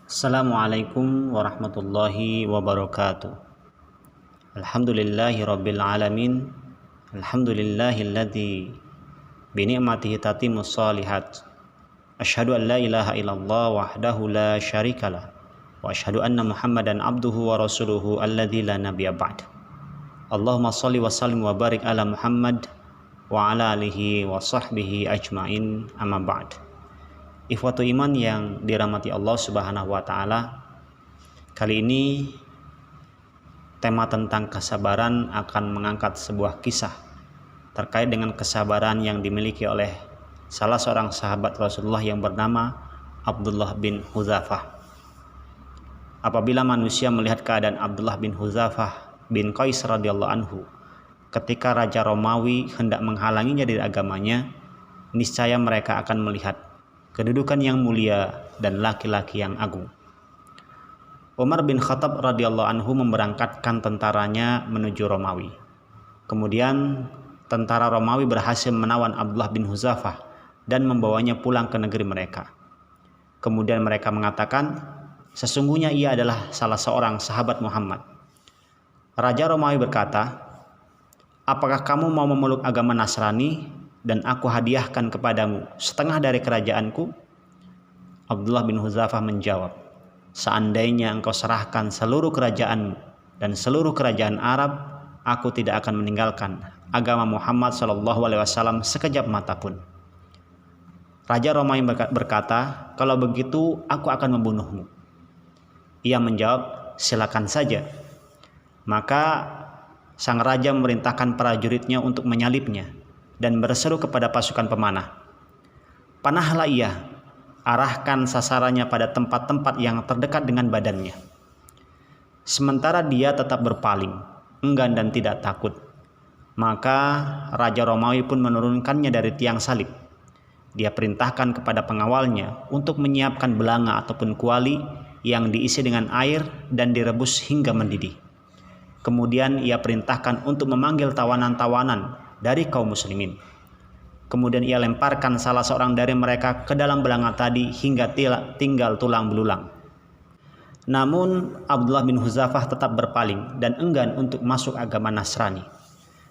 Assalamualaikum warahmatullahi wabarakatuh. Alhamdulillahi rabbil alamin. Alhamdulillahilladzi bi ni'matihi tatimmus shalihat. Asyhadu an la ilaha illallah wahdahu la syarikalah wa asyhadu anna Muhammadan abduhu wa rasuluhu alladzi la nabiyya ba'd. Allahumma shalli wa sallim wa barik ala Muhammad wa ala alihi wa sahbihi ajmain, amma ba'd. Ikhwatu iman yang dirahmati Allah Subhanahu wa taala. Kali ini tema tentang kesabaran akan mengangkat sebuah kisah terkait dengan kesabaran yang dimiliki oleh salah seorang sahabat Rasulullah yang bernama Abdullah bin Hudzafah. Apabila manusia melihat keadaan Abdullah bin Hudzafah bin Qais radhiyallahu anhu ketika Raja Romawi hendak menghalanginya dari agamanya, niscaya mereka akan melihat kedudukan yang mulia dan laki-laki yang agung. Umar bin Khattab radhiyallahu anhu memberangkatkan tentaranya menuju Romawi. Kemudian tentara Romawi berhasil menawan Abdullah bin Hudzafah dan membawanya pulang ke negeri mereka. Kemudian mereka mengatakan, sesungguhnya ia adalah salah seorang sahabat Muhammad. Raja Romawi berkata, apakah kamu mau memeluk agama Nasrani dan aku hadiahkan kepadamu setengah dari kerajaanku? Abdullah bin Hudzafah menjawab, seandainya engkau serahkan seluruh kerajaanmu dan seluruh kerajaan Arab, aku tidak akan meninggalkan agama Muhammad SAW sekejap mata pun. Raja Romawi berkata, kalau begitu aku akan membunuhmu. Ia menjawab, silakan saja. Maka sang raja memerintahkan prajuritnya untuk menyalibnya dan berseru kepada pasukan pemanah, panahlah ia, arahkan sasarannya pada tempat-tempat yang terdekat dengan badannya. Sementara dia tetap berpaling, enggan dan tidak takut, maka Raja Romawi pun menurunkannya dari tiang salib. Dia perintahkan kepada pengawalnya untuk menyiapkan belanga ataupun kuali yang diisi dengan air dan direbus hingga mendidih. Kemudian ia perintahkan untuk memanggil tawanan-tawanan dari kaum muslimin. Kemudian ia lemparkan salah seorang dari mereka ke dalam belanga tadi hingga tinggal tulang belulang. Namun Abdullah bin Hudzafah tetap berpaling dan enggan untuk masuk agama Nasrani.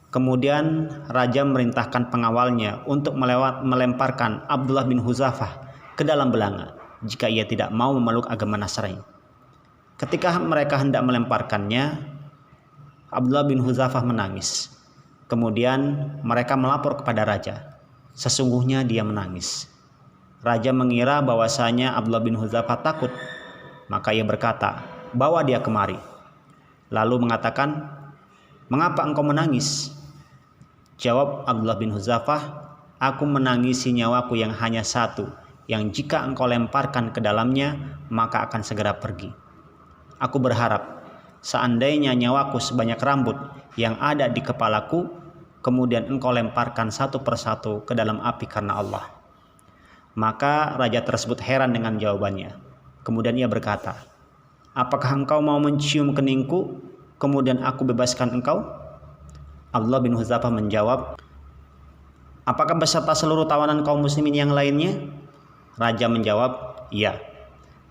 Kemudian raja merintahkan pengawalnya untuk melemparkan Abdullah bin Hudzafah ke dalam belanga jika ia tidak mau memeluk agama Nasrani. Ketika mereka hendak melemparkannya, Abdullah bin Hudzafah menangis. Kemudian mereka melapor kepada raja. Sesungguhnya dia menangis. Raja mengira bahwasanya Abdullah bin Hudzafah takut. Maka ia berkata, bawa dia kemari. Lalu mengatakan, mengapa engkau menangis? Jawab Abdullah bin Hudzafah, aku menangisi nyawaku yang hanya satu, yang jika engkau lemparkan ke dalamnya, maka akan segera pergi. Aku berharap, seandainya nyawaku sebanyak rambut yang ada di kepalaku, kemudian engkau lemparkan satu persatu ke dalam api karena Allah. Maka raja tersebut heran dengan jawabannya. Kemudian ia berkata, apakah engkau mau mencium keningku, kemudian aku bebaskan engkau? Abdullah bin Hudzafah menjawab, apakah beserta seluruh tawanan kaum muslimin yang lainnya? Raja menjawab, iya.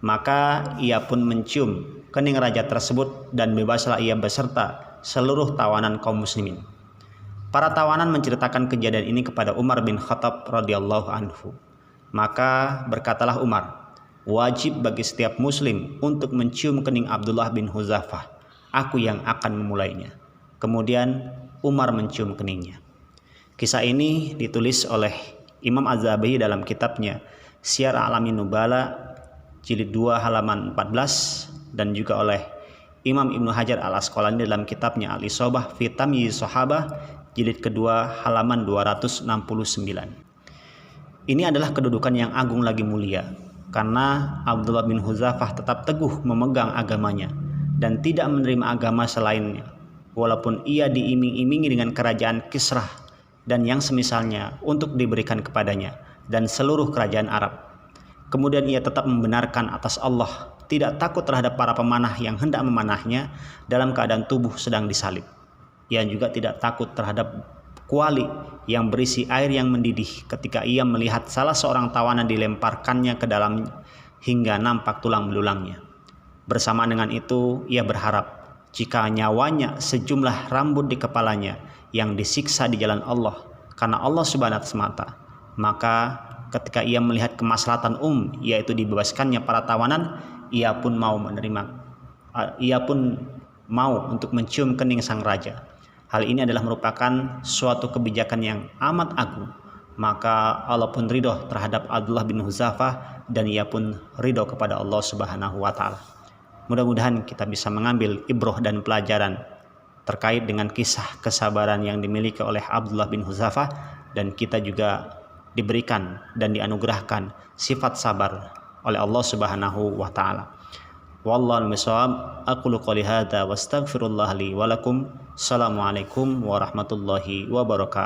Maka ia pun mencium kening raja tersebut dan bebaslah ia beserta seluruh tawanan kaum muslimin. Para tawanan menceritakan kejadian ini kepada Umar bin Khattab radhiyallahu anhu. Maka berkatalah Umar, wajib bagi setiap muslim untuk mencium kening Abdullah bin Hudzafah. Aku yang akan memulainya. Kemudian Umar mencium keningnya. Kisah ini ditulis oleh Imam Az-Zahabi dalam kitabnya Syiar A'lamin Nubala jilid 2 halaman 14 dan juga oleh Imam Ibnu Hajar Al-Asqalani dalam kitabnya Al-Isabah fi Tamyiz Shahabah jilid kedua halaman 269. Ini adalah kedudukan yang agung lagi mulia karena Abdullah bin Hudzafah tetap teguh memegang agamanya dan tidak menerima agama selainnya, walaupun ia diiming-imingi dengan kerajaan Kisrah dan yang semisalnya untuk diberikan kepadanya dan seluruh kerajaan Arab. Kemudian ia tetap membenarkan atas Allah, tidak takut terhadap para pemanah yang hendak memanahnya dalam keadaan tubuh sedang disalib. Ia juga tidak takut terhadap kuali yang berisi air yang mendidih ketika ia melihat salah seorang tawanan dilemparkannya ke dalam hingga nampak tulang belulangnya. Bersamaan dengan itu, ia berharap jika nyawanya sejumlah rambut di kepalanya yang disiksa di jalan Allah karena Allah Subhanahu wa ta'ala semata, maka ketika ia melihat kemaslahatan yaitu dibebaskannya para tawanan, ia pun mau untuk mencium kening sang raja. Hal ini adalah merupakan suatu kebijakan yang amat agung. Maka Allah pun ridho terhadap Abdullah bin Hudzafah dan ia pun ridho kepada Allah Subhanahu wa ta'ala. Mudah-mudahan kita bisa mengambil ibrah dan pelajaran terkait dengan kisah kesabaran yang dimiliki oleh Abdullah bin Hudzafah, dan kita juga diberikan dan dianugerahkan sifat sabar oleh Allah Subhanahu wa ta'ala. Wallahu a'lam. Aqulu qouli hadza wastaghfirullah li wa lakum. Assalamualaikum warahmatullahi wabarakatuh.